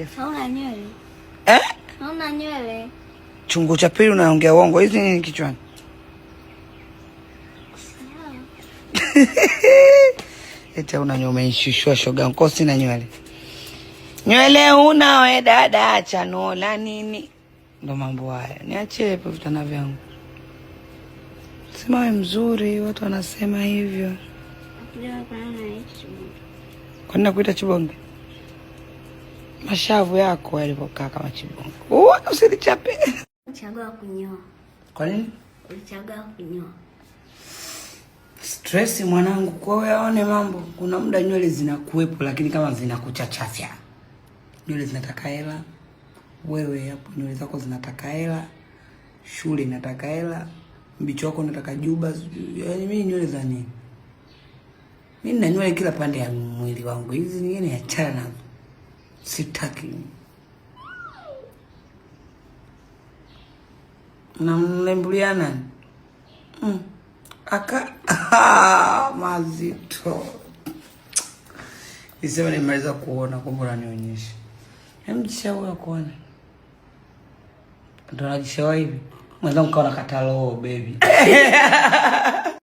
Hauna nywele. Hauna nywele. Chungu cha pili unaongea uongo. Hizi nini kichwani? Eti una nywele umeishishwa shoga nko sina nywele. Nywele una we dada acha nola nini? Ndo mambo haya. Niache hapo vitana vyangu. Sema wewe mzuri, watu wanasema hivyo. Kwa nini nakuita chibonge? Mashavu yako yalipokaa kama chibonge. Usinichape. Chagua kunyoa. Kwa nini? Ulichagua kunyoa. Stress mwanangu, kwa wewe aone mambo. Kuna muda nywele zinakuepo lakini kama zinakuchachafya. Nywele zinataka hela. Wewe hapo nywele zako zinataka hela. Shule inataka hela. Mbicho wako unataka juba. Yaani mimi nywele za nini? Mimi nina nywele kila pande ya mwili wangu. Hizi nyingine achana nazo. Sitaki. Namlembuliana. Mazito. Nisema nimeweza kuona kumbe unanionyesha. Mjishauri kuona. Ndio najishauri hivi. Mwenzangu kaona katalo baby.